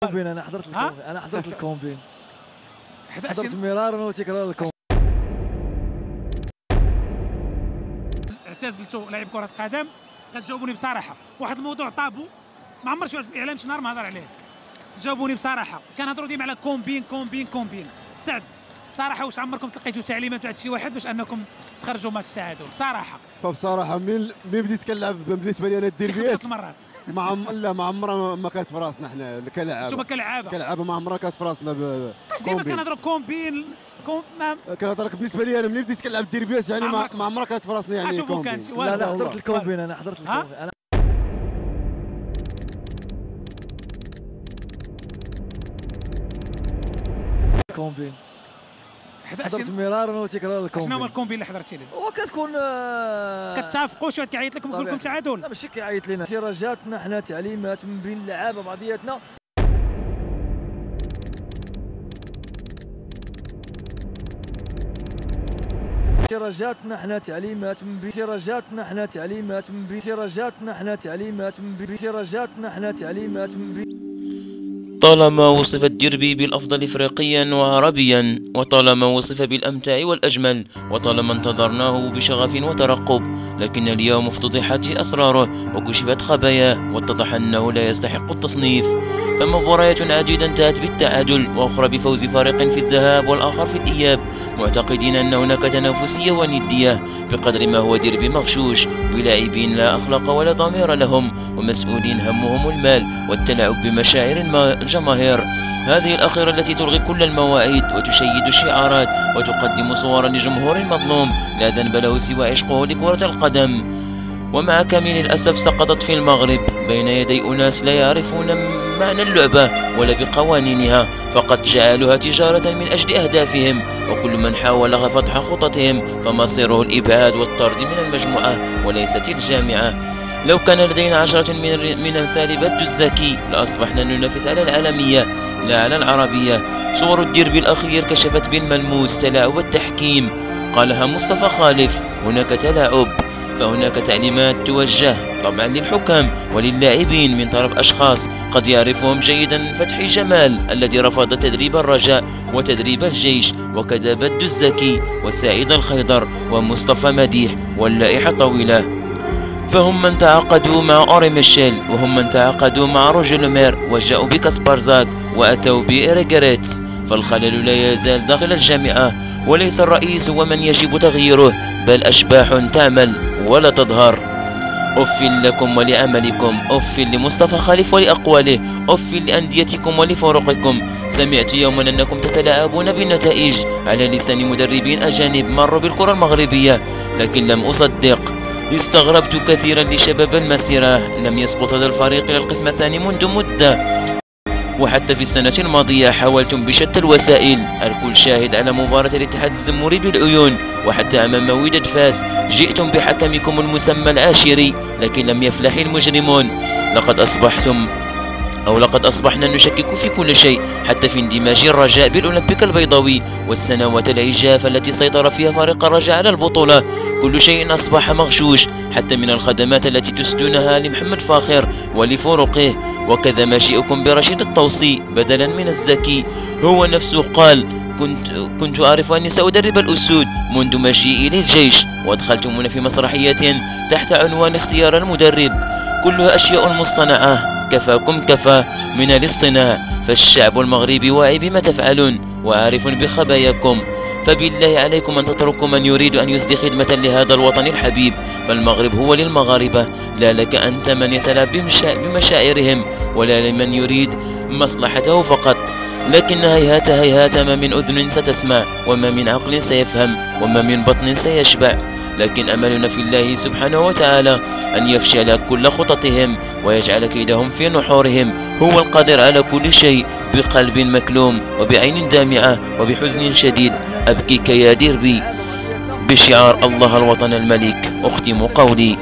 الكومبين انا حضرت الكومبين انا حضرت الكومبين حضرت مرارا وتكرار الكومبين. اعتزلتوا لعب كرة قدم. كتجاوبوني بصراحة واحد الموضوع طابو ما عمر شفت في الإعلام شي نهار ما هضر عليه. جاوبوني بصراحة كنهضروا ديما على كومبين كومبين كومبين. سعد بصراحة واش عمركم تلقيتوا تعليمات من شي واحد باش انكم تخرجوا ماتش التعادل بصراحة؟ فبصراحة من بديت كنلعب بالنسبة لي انا الديربيات مرات لا ما عمرها ما كانت في راسنا حنا كلاعب. انتوما كلعابة ما عمرها كانت في راسنا واش ديما كنهضروا كومبين كنهضرك بالنسبة لي انا ملي بديت كنلعب الديربيات يعني ما عمرها كانت في راسنا يعني كومبين. لا لا حضرت الكومبين انا حضرت الكومبين انا الكومبين حضرت مرارا وتكرار الكومبين. شنو هو الكومبين اللي حضرتي ليه؟ هو كتكون كتفقوا شي واحد كيعيط لكم ويقول لكم تعادل؟ لا ماشي كيعيط لنا، سراجاتنا حنا تعليمات من بين اللعابه بعضياتنا. سراجاتنا حنا تعليمات من بين سراجاتنا حنا تعليمات من بين سراجاتنا حنا تعليمات من بين سراجاتنا حنا تعليمات من بين. طالما وصف الديربي بالأفضل إفريقيا وعربيا، وطالما وصف بالأمتع والأجمل، وطالما انتظرناه بشغف وترقب، لكن اليوم افتضحت أسراره وكشفت خباياه واتضح أنه لا يستحق التصنيف. فمباريات عديدة انتهت بالتعادل وأخرى بفوز فارق في الذهاب والآخر في الإياب، معتقدين أن هناك تنافسية وندية بقدر ما هو ديربي مغشوش بلاعبين لا أخلاق ولا ضمير لهم، ومسؤولين همهم المال والتلاعب بمشاعر الجماهير، هذه الأخيرة التي تلغي كل المواعيد وتشيد الشعارات وتقدم صورا لجمهور مظلوم لا ذنب له سوى عشقه لكرة القدم. ومع كامل الأسف سقطت في المغرب بين يدي أناس لا يعرفون معنى اللعبة ولا بقوانينها، فقد جعلوها تجارة من أجل أهدافهم، وكل من حاول فتح خططهم فمصيره الإبعاد والطرد من المجموعة وليست الجامعة. لو كان لدينا 10 من أمثال بدو الزكي لأصبحنا ننافس على العالمية لا على العربية. صور الديربي الأخير كشفت بالملموس تلاعب التحكيم، قالها مصطفى خالف هناك تلاعب، فهناك تعليمات توجه طبعا للحكام وللاعبين من طرف أشخاص قد يعرفهم جيدا فتحي جمال الذي رفض تدريب الرجاء وتدريب الجيش، وكذا بدو الزكي وسعيد الخيضر ومصطفى مديح، واللائحة طويلة. فهم من تعاقدوا مع أوري ميشيل، وهم من تعاقدوا مع روجر لومير وجاءوا بكاسبارزاك وأتوا بإيريغاريتس، فالخلل لا يزال داخل الجامعة، وليس الرئيس هو من يجب تغييره بل أشباح تعمل ولا تظهر. أف لكم ولعملكم، أف لمصطفى خالف ولأقواله، أف لأنديتكم ولفرقكم. سمعت يوما أنكم تتلاعبون بالنتائج على لسان مدربين أجانب مروا بالكرة المغربية، لكن لم أصدق. استغربت كثيرا لشباب المسيرة، لم يسقط هذا الفريق إلى القسم الثاني منذ مدة، وحتى في السنة الماضية حاولتم بشتى الوسائل، الكل شاهد على مباراة الاتحاد الزموري بالعيون، وحتى أمام وداد فاس جئتم بحكمكم المسمى العاشري، لكن لم يفلح المجرمون. لقد أصبحنا نشكك في كل شيء، حتى في اندماج الرجاء بالأولمبيك البيضاوي والسنوات العجافة التي سيطر فيها فريق الرجاء على البطولة. كل شيء أصبح مغشوش، حتى من الخدمات التي تسدونها لمحمد فاخر ولفرقه، وكذا مجيئكم برشيد الطوسي بدلا من الزكي. هو نفسه قال كنت أعرف أني سأدرب الأسود منذ مجيئي للجيش، وأدخلتمونا في مسرحية تحت عنوان اختيار المدرب، كلها أشياء مصطنعة. كفاكم كفى من الاصطناع، فالشعب المغربي واعي بما تفعلون وعارف بخباياكم، فبالله عليكم أن تتركوا من يريد أن يسدي خدمة لهذا الوطن الحبيب، فالمغرب هو للمغاربة لا لك أنت من يتلاعب بمشاعرهم ولا لمن يريد مصلحته فقط. لكن هيهات هيهات ما من أذن ستسمع، وما من عقل سيفهم، وما من بطن سيشبع، لكن أملنا في الله سبحانه وتعالى أن يفشل كل خططهم ويجعل كيدهم في نحورهم. هو القادر على كل شيء. بقلب مكلوم وبعين دامعة وبحزن شديد أبكيك يا ديربي، بشعار الله الوطن الملك أختم قولي.